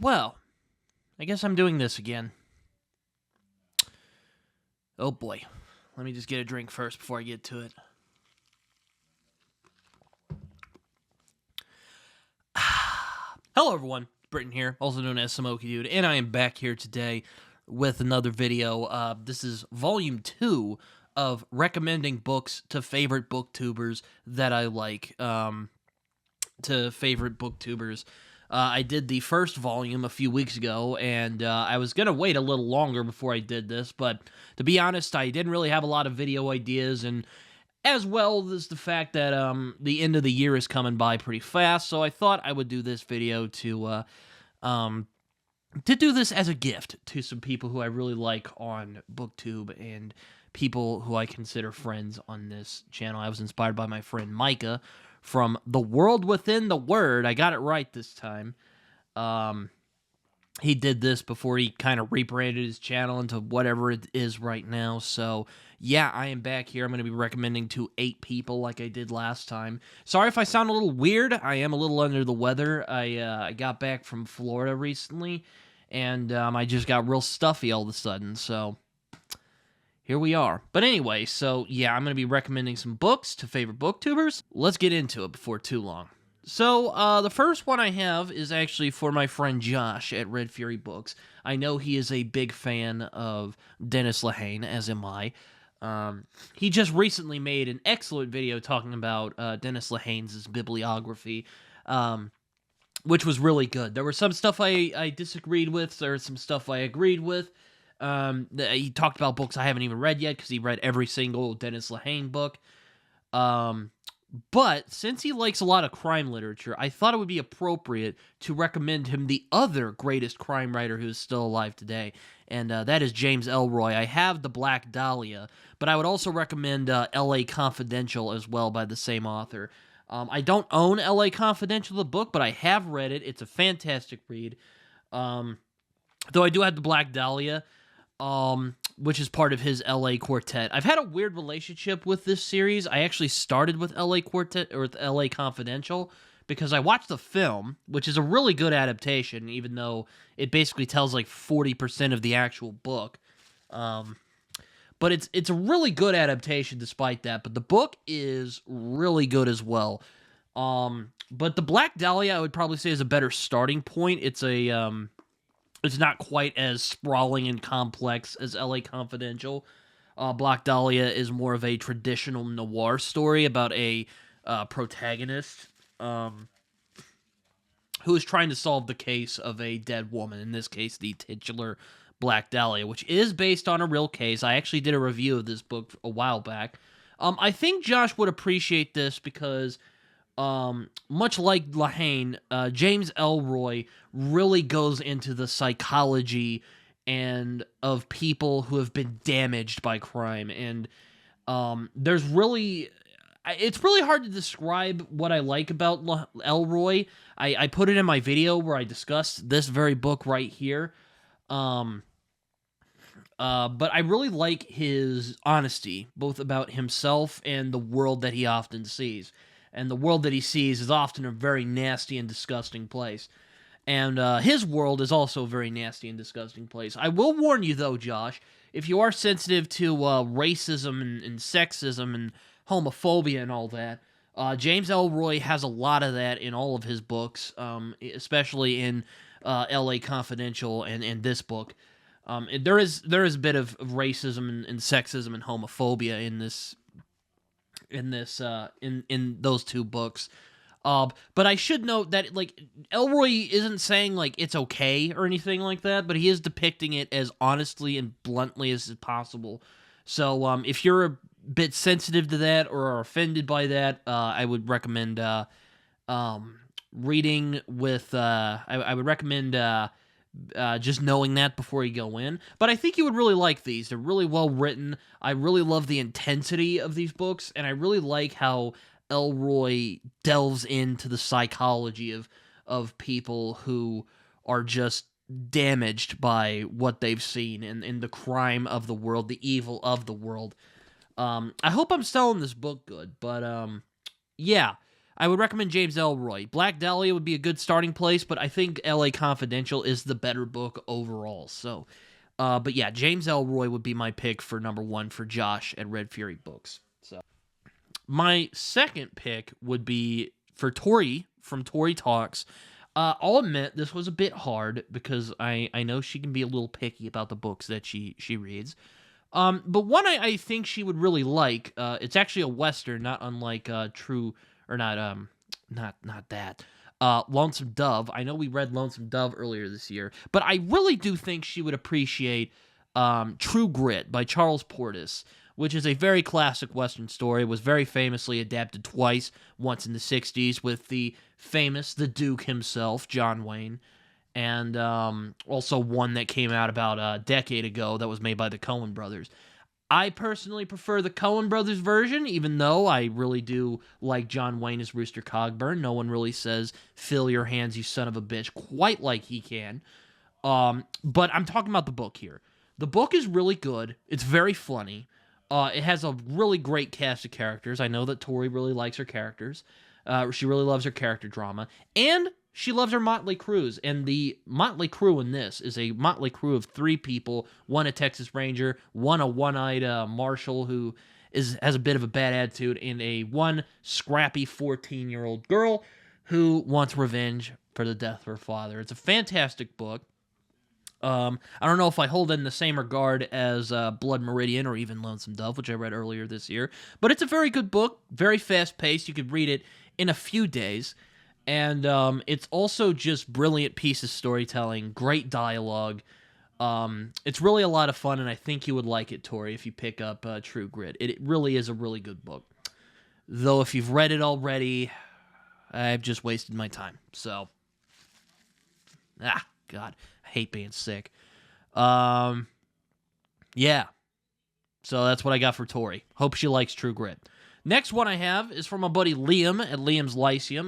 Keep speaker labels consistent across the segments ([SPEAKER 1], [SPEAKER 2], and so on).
[SPEAKER 1] Well, I guess I'm doing this again. Oh boy. Let me just get a drink first before I get to it. Hello everyone, Britton here, also known as Smoky Dude, and I am back here today with another video. This is volume 2 of recommending books to favorite booktubers that I like. I did the first volume a few weeks ago, and I was going to wait a little longer before I did this, but to be honest, I didn't really have a lot of video ideas, and as well as the fact that the end of the year is coming by pretty fast, so I thought I would do this video to do this as a gift to some people who I really like on BookTube and people who I consider friends on this channel. I was inspired by my friend Micah from The World Within the Word. I got it right this time. He did this before he kind of rebranded his channel into whatever it is right now. So, yeah, I am back here. I'm going to be recommending to 8 people like I did last time. Sorry if I sound a little weird. I am a little under the weather. I got back from Florida recently, and I just got real stuffy all of a sudden. So, here we are. But anyway, so, yeah, I'm going to be recommending some books to favorite booktubers. Let's get into it before too long. So, the first one I have is actually for my friend Josh at Red Fury Books. I know he is a big fan of Dennis Lehane, as am I. He just recently made an excellent video talking about Dennis Lehane's bibliography, which was really good. There was some stuff I disagreed with, there was some stuff I agreed with. He talked about books I haven't even read yet, because he read every single Dennis Lehane book. But since he likes a lot of crime literature, I thought it would be appropriate to recommend him the other greatest crime writer who is still alive today, and that is James Ellroy. I have The Black Dahlia, but I would also recommend L.A. Confidential as well by the same author. I don't own L.A. Confidential, the book, but I have read it. It's a fantastic read. Though I do have The Black Dahlia, which is part of his LA Quartet. I've had a weird relationship with this series. I actually started with LA Quartet, or with LA Confidential, because I watched the film, which is a really good adaptation, even though it basically tells like 40% of the actual book. But it's a really good adaptation despite that, but the book is really good as well. But The Black Dahlia, I would probably say, is a better starting point. It's not quite as sprawling and complex as L.A. Confidential. Black Dahlia is more of a traditional noir story about a protagonist who is trying to solve the case of a dead woman, in this case, the titular Black Dahlia, which is based on a real case. I actually did a review of this book a while back. I think Josh would appreciate this because much like Lehane, James Ellroy really goes into the psychology and of people who have been damaged by crime, and it's really hard to describe what I like about Ellroy. I put it in my video where I discussed this very book right here. But I really like his honesty, both about himself and the world that he often sees. And the world that he sees is often a very nasty and disgusting place. And his world is also a very nasty and disgusting place. I will warn you, though, Josh, if you are sensitive to racism and sexism and homophobia and all that, James Ellroy has a lot of that in all of his books, especially in L.A. Confidential and this book. There is a bit of racism and sexism and homophobia in those two books. But I should note that, like, Ellroy isn't saying, like, it's okay or anything like that, but he is depicting it as honestly and bluntly as possible. So, if you're a bit sensitive to that or are offended by that, I would recommend, reading with, I would recommend, just knowing that before you go in. But I think you would really like these. They're really well written. I really love the intensity of these books, and I really like how Ellroy delves into the psychology of people who are just damaged by what they've seen and the crime of the world, the evil of the world. I hope I'm selling this book good, but yeah. I would recommend James Elroy. Black Dahlia would be a good starting place, but I think L.A. Confidential is the better book overall. So, but yeah, James Elroy would be my pick for number 1 for Josh at Red Fury Books. So, my second pick would be for Tori from Tori Talks. I'll admit this was a bit hard because I know she can be a little picky about the books that she reads. But one I think she would really like. It's actually a Western, not unlike True or not that. Lonesome Dove. I know we read Lonesome Dove earlier this year, but I really do think she would appreciate True Grit by Charles Portis, which is a very classic Western story. It was very famously adapted twice, once in the 60s with the Duke himself, John Wayne, and also one that came out about a decade ago that was made by the Coen brothers. I personally prefer the Coen brothers version, even though I really do like John Wayne as Rooster Cogburn. No one really says, "Fill your hands, you son of a bitch," quite like he can. But I'm talking about the book here. The book is really good. It's very funny. It has a really great cast of characters. I know that Tori really likes her characters. She really loves her character drama. And she loves her motley crews. And the motley crew in this is a motley crew of 3 people. One a Texas Ranger, one a one-eyed marshal who has a bit of a bad attitude, and one scrappy 14-year-old girl who wants revenge for the death of her father. It's a fantastic book. I don't know if I hold it in the same regard as Blood Meridian or even Lonesome Dove, which I read earlier this year. But it's a very good book, very fast-paced. You could read it in a few days. And it's also just brilliant piece of storytelling, great dialogue. It's really a lot of fun, and I think you would like it, Tori, if you pick up True Grit. It really is a really good book. Though if you've read it already, I've just wasted my time. So, God, I hate being sick. Yeah. So that's what I got for Tori. Hope she likes True Grit. Next one I have is from my buddy Liam at Liam's Lyceum.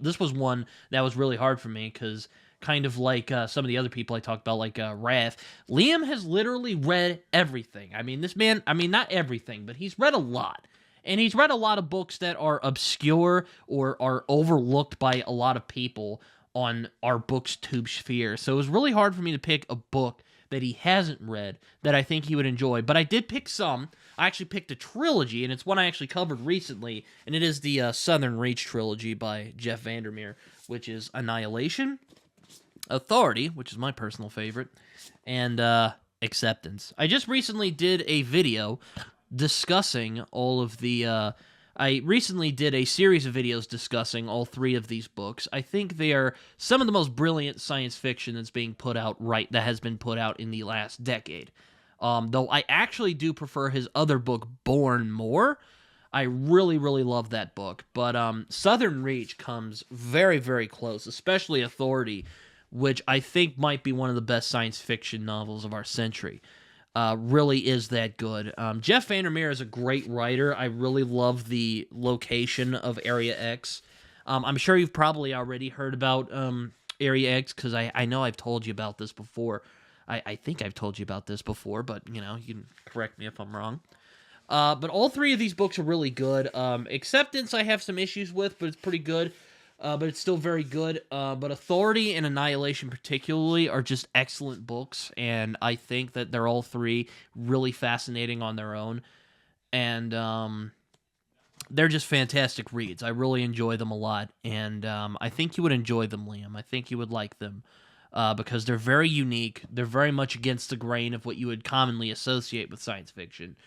[SPEAKER 1] This was one that was really hard for me because kind of like some of the other people I talked about, like Wrath, Liam has literally read everything. I mean, this man, not everything, but he's read a lot. And he's read a lot of books that are obscure or are overlooked by a lot of people on our BookTube sphere. So it was really hard for me to pick a book that he hasn't read that I think he would enjoy. But I did pick some. I actually picked a trilogy, and it's one I actually covered recently, and it is the Southern Reach trilogy by Jeff Vandermeer, which is Annihilation, Authority, which is my personal favorite, and Acceptance. I just recently did a video discussing all of the... I recently did a series of videos discussing all 3 of these books. I think they are some of the most brilliant science fiction that has been put out in the last decade. Though I actually do prefer his other book, Born, more. I really, really love that book. But Southern Reach comes very, very close, especially Authority, which I think might be one of the best science fiction novels of our century. Really is that good. Jeff Vandermeer is a great writer. I really love the location of Area X. I'm sure you've probably already heard about Area X because I know I've told you about this before. I think I've told you about this before, but you can correct me if I'm wrong. But all 3 of these books are really good. Acceptance I have some issues with, but it's pretty good. But it's still very good. But Authority and Annihilation particularly are just excellent books, and I think that they're all 3 really fascinating on their own. And they're just fantastic reads. I really enjoy them a lot, and I think you would enjoy them, Liam. I think you would like them. Because they're very unique. They're very much against the grain of what you would commonly associate with science fiction.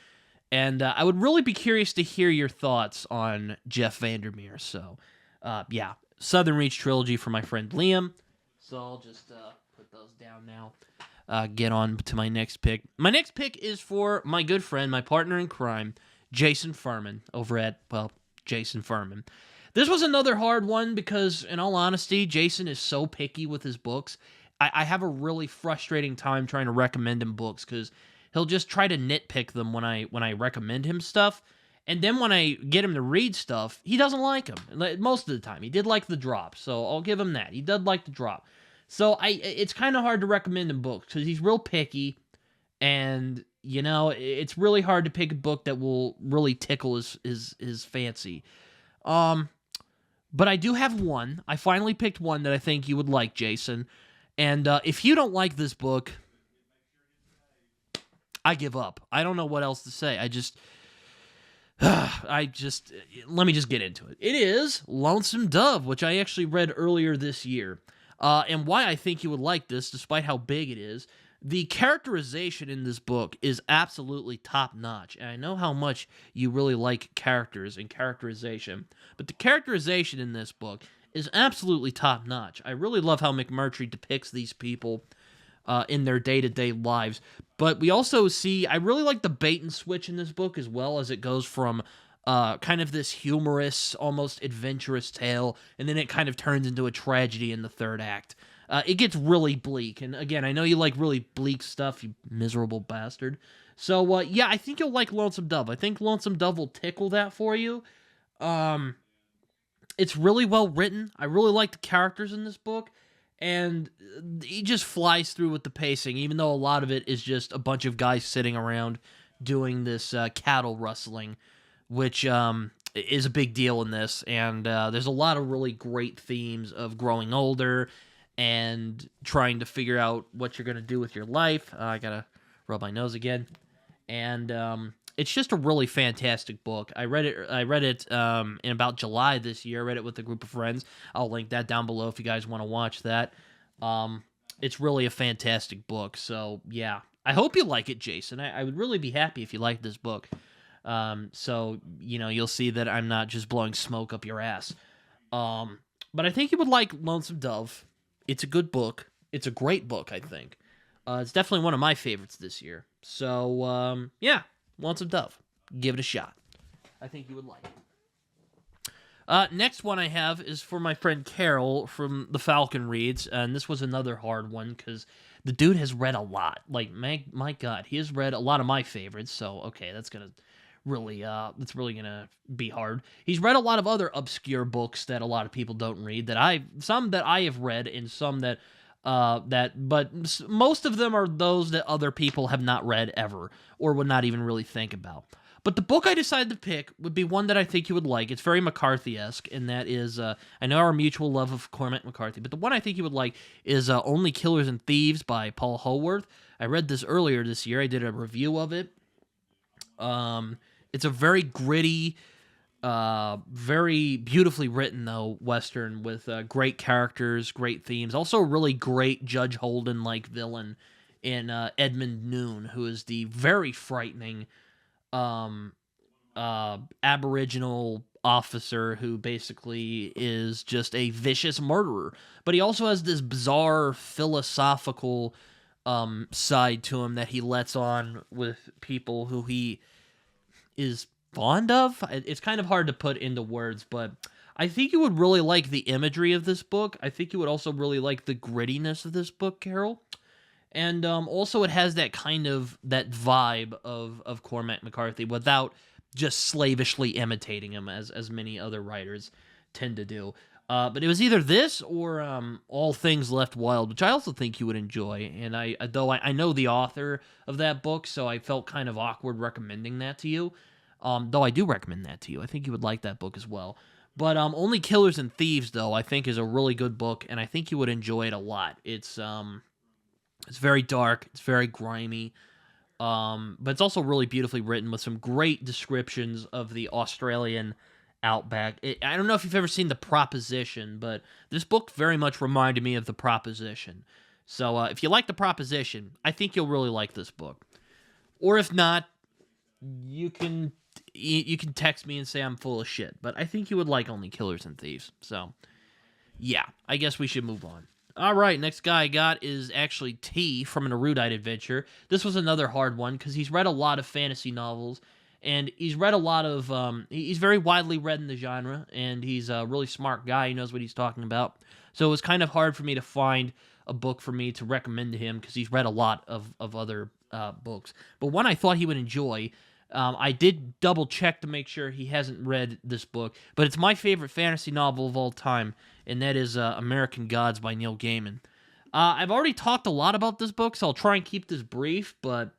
[SPEAKER 1] And I would really be curious to hear your thoughts on Jeff Vandermeer. So, yeah, Southern Reach trilogy for my friend Liam. So I'll just put those down now. Get on to my next pick. My next pick is for my good friend, my partner in crime, Jason Furman, over at, Jason Furman. This was another hard one because, in all honesty, Jason is so picky with his books. I have a really frustrating time trying to recommend him books because he'll just try to nitpick them when I recommend him stuff. And then when I get him to read stuff, he doesn't like them. Most of the time. He did like The Drop, so I'll give him that. He did like The Drop. So it's kind of hard to recommend him books because he's real picky. And, it's really hard to pick a book that will really tickle his fancy. But I do have one. I finally picked one that I think you would like, Jason. And if you don't like this book, I give up. I don't know what else to say. Let me just get into it. It is Lonesome Dove, which I actually read earlier this year. And why I think you would like this, despite how big it is, the characterization in this book is absolutely top notch. And I know how much you really like characters and characterization, but the characterization in this book is absolutely top notch. I really love how McMurtry depicts these people in their day-to-day lives. But we also see, I really like the bait and switch in this book, as well as it goes from kind of this humorous, almost adventurous tale, and then it kind of turns into a tragedy in the third act. It gets really bleak, and again, I know you like really bleak stuff, you miserable bastard. So, yeah, I think you'll like Lonesome Dove. I think Lonesome Dove will tickle that for you. It's really well written. I really like the characters in this book, and he just flies through with the pacing, even though a lot of it is just a bunch of guys sitting around doing this cattle rustling, which is a big deal in this. And there's a lot of really great themes of growing older and trying to figure out what you're going to do with your life. I gotta rub my nose again. And it's just a really fantastic book. I read it in about July this year. I read it with a group of friends. I'll link that down below if you guys want to watch that. It's really a fantastic book. So yeah, I hope you like it, Jason. I would really be happy if you liked this book. So you'll see that I'm not just blowing smoke up your ass. But I think you would like Lonesome Dove. It's a good book. It's a great book, I think. It's definitely one of my favorites this year. So, yeah, Lonesome Dove. Give it a shot. I think you would like it. Next one I have is for my friend Carol from The Falcon Reads, and this was another hard one because the dude has read a lot. Like, my God, he has read a lot of my favorites, so, okay, that's really gonna be hard. He's read a lot of other obscure books that a lot of people don't read, some that I have read, and some but most of them are those that other people have not read ever, or would not even really think about. But the book I decided to pick would be one that I think you would like. It's very McCarthy-esque, and that is, I know our mutual love of Cormac McCarthy, but the one I think you would like is Only Killers and Thieves by Paul Haworth. I read this earlier this year. I did a review of it. It's a very gritty, very beautifully written, though, Western with great characters, great themes. Also a really great Judge Holden-like villain in Edmund Noon, who is the very frightening Aboriginal officer who basically is just a vicious murderer. But he also has this bizarre philosophical side to him that he lets on with people who he is fond of. It's kind of hard to put into words, but I think you would really like the imagery of this book. I think you would also really like the grittiness of this book, Carol. And also it has that kind of, that vibe of Cormac McCarthy without just slavishly imitating him as many other writers tend to do. But it was either this or All Things Left Wild, which I also think you would enjoy. And I know the author of that book, so I felt kind of awkward recommending that to you. Though I do recommend that to you. I think you would like that book as well. But Only Killers and Thieves, though, I think is a really good book, and I think you would enjoy it a lot. It's very dark, it's very grimy, but it's also really beautifully written with some great descriptions of the Australian outback. I don't know if you've ever seen The Proposition, but this book very much reminded me of The Proposition. So if you like The Proposition, I think you'll really like this book. Or if not, you can text me and say I'm full of shit, but I think you would like Only Killers and Thieves. So yeah, I guess we should move on. All right, next guy I got is actually T from An Erudite Adventure. This was another hard one because he's read a lot of fantasy novels, and he's read a lot of, he's very widely read in the genre, and he's a really smart guy. He knows what he's talking about. So it was kind of hard for me to find a book for me to recommend to him because he's read a lot of other books. But one I thought he would enjoy, I did double check to make sure he hasn't read this book, but it's my favorite fantasy novel of all time, and that is American Gods by Neil Gaiman. I've already talked a lot about this book, so I'll try and keep this brief, but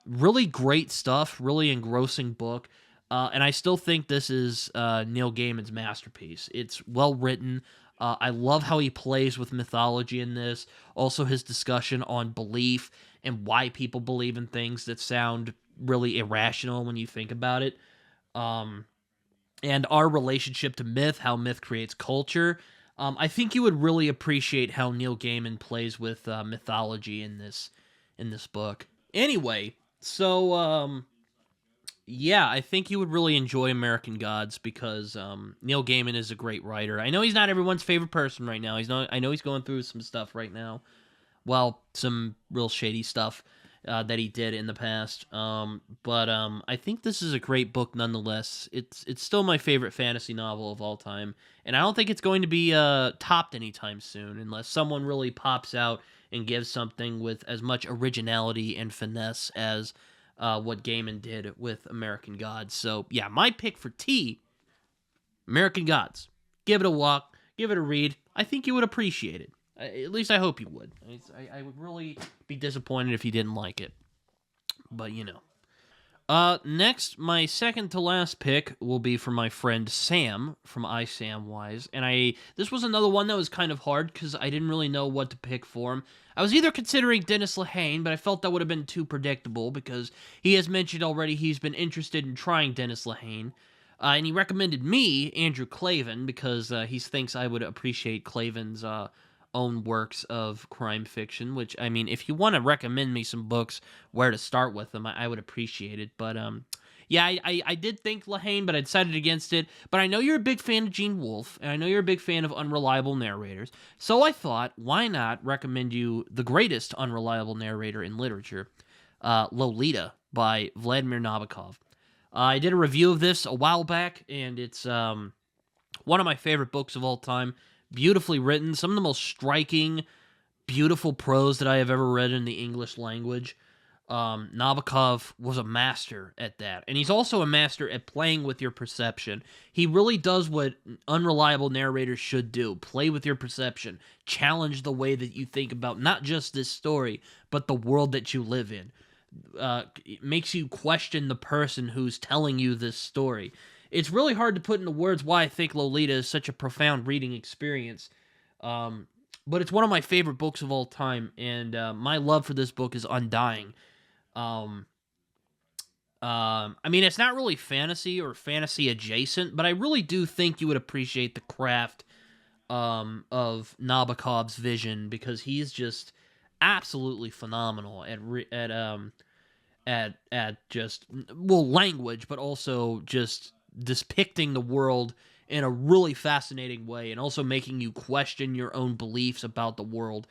[SPEAKER 1] really great stuff, really engrossing book. And I still think this is Neil Gaiman's masterpiece. It's well written. I love how he plays with mythology in this. Also, his discussion on belief and why people believe in things that sound really irrational when you think about it. Um, and our relationship to myth, how myth creates culture. I think you would really appreciate how Neil Gaiman plays with mythology in this book. Anyway, so yeah, I think you would really enjoy American Gods because Neil Gaiman is a great writer. I know he's not everyone's favorite person right now. He's not. I know he's going through some stuff right now. Well, some real shady stuff that he did in the past. But I think this is a great book nonetheless. It's still my favorite fantasy novel of all time, and I don't think it's going to be topped anytime soon unless someone really pops out and gives something with as much originality and finesse as what Gaiman did with American Gods. So yeah, my pick for T, American Gods. Give it a walk, give it a read. I think you would appreciate it. At least I hope you would. I would really be disappointed if you didn't like it. But you know. Next, my second to last pick will be for my friend Sam from I Sam Wise, and this was another one that was kind of hard because I didn't really know what to pick for him. I was either considering Dennis Lehane, but I felt that would have been too predictable because he has mentioned already he's been interested in trying Dennis Lehane, and he recommended me Andrew Klavan because he thinks I would appreciate Klavan's own works of crime fiction, which, I mean, if you want to recommend me some books where to start with them, I would appreciate it. But yeah, I did think Lehane, but I decided against it. But I know you're a big fan of Gene Wolfe, and I know you're a big fan of unreliable narrators, so I thought, why not recommend you the greatest unreliable narrator in literature, Lolita by Vladimir Nabokov. I did a review of this a while back, and it's one of my favorite books of all time. Beautifully written, some of the most striking, beautiful prose that I have ever read in the English language. Nabokov was a master at that, and he's also a master at playing with your perception. He really does what unreliable narrators should do: play with your perception, challenge the way that you think about not just this story, but the world that you live in. It makes you question the person who's telling you this story. It's really hard to put into words why I think Lolita is such a profound reading experience. But it's one of my favorite books of all time, and my love for this book is undying. Um, I mean, it's not really fantasy or fantasy adjacent, but I really do think you would appreciate the craft of Nabokov's vision because he's just absolutely phenomenal at just, well, language, but also just depicting the world in a really fascinating way and also making you question your own beliefs about the world.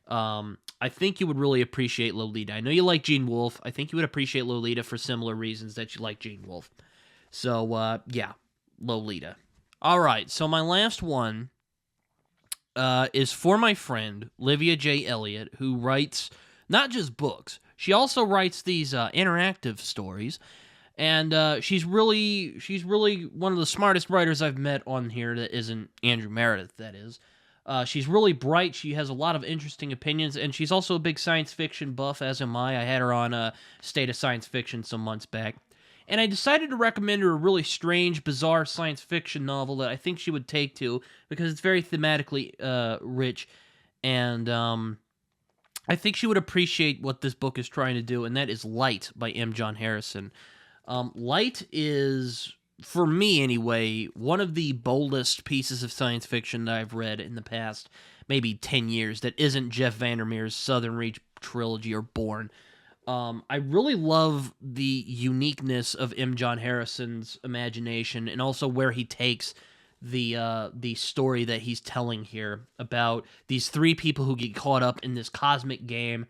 [SPEAKER 1] I think you would really appreciate Lolita. I know you like Gene Wolfe. I think you would appreciate Lolita for similar reasons that you like Gene Wolfe. So, yeah, Lolita. All right, so my last one is for my friend, Livia J. Elliott, who writes not just books. She also writes these interactive stories, and she's really one of the smartest writers I've met on here that isn't Andrew Meredith, that is. She's really bright. She has a lot of interesting opinions, and she's also a big science fiction buff, as am I. I had her on State of Science Fiction some months back. And I decided to recommend her a really strange, bizarre science fiction novel that I think she would take to because it's very thematically rich, and I think she would appreciate what this book is trying to do, and that is Light by M. John Harrison. Light is, for me anyway, one of the boldest pieces of science fiction that I've read in the past maybe 10 years that isn't Jeff Vandermeer's Southern Reach trilogy or Born. I really love the uniqueness of M. John Harrison's imagination and also where he takes the story that he's telling here about these three people who get caught up in this cosmic game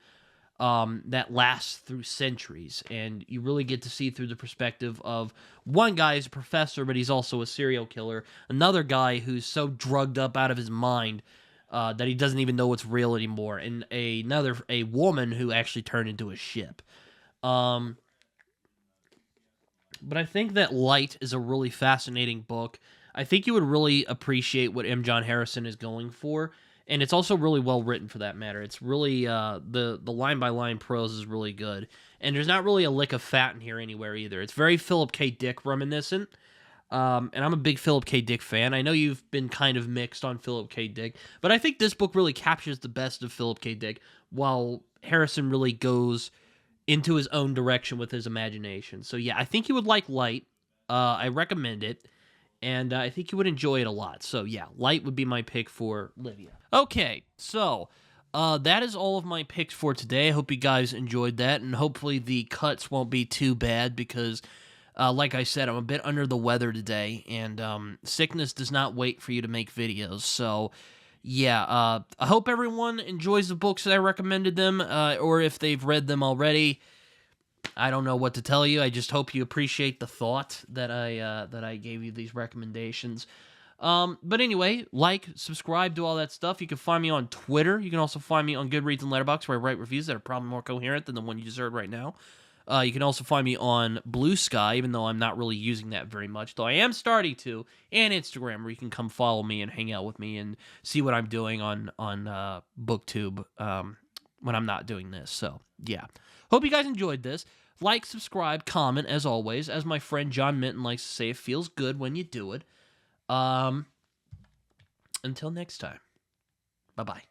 [SPEAKER 1] that lasts through centuries, and you really get to see through the perspective of one guy who's a professor, but he's also a serial killer, another guy who's so drugged up out of his mind that he doesn't even know what's real anymore, and a woman who actually turned into a ship. But I think that Light is a really fascinating book. I think you would really appreciate what M. John Harrison is going for, and it's also really well written for that matter. It's really the line by line prose is really good, and there's not really a lick of fat in here anywhere either. It's very Philip K. Dick reminiscent. And I'm a big Philip K. Dick fan. I know you've been kind of mixed on Philip K. Dick, but I think this book really captures the best of Philip K. Dick, while Harrison really goes into his own direction with his imagination. So yeah, I think you would like Light. I recommend it, and I think you would enjoy it a lot. So yeah, Light would be my pick for Livia. Okay, so that is all of my picks for today. I hope you guys enjoyed that, and hopefully the cuts won't be too bad because like I said, I'm a bit under the weather today, and sickness does not wait for you to make videos. So, yeah, I hope everyone enjoys the books that I recommended them, or if they've read them already, I don't know what to tell you. I just hope you appreciate the thought that I gave you these recommendations. But anyway, like, subscribe, do all that stuff. You can find me on Twitter. You can also find me on Goodreads and Letterboxd, where I write reviews that are probably more coherent than the one you just heard right now. You can also find me on Blue Sky, even though I'm not really using that very much, though I am starting to, and Instagram, where you can come follow me and hang out with me and see what I'm doing on BookTube when I'm not doing this. So, yeah. Hope you guys enjoyed this. Like, subscribe, comment, as always. As my friend John Minton likes to say, it feels good when you do it. Until next time. Bye-bye.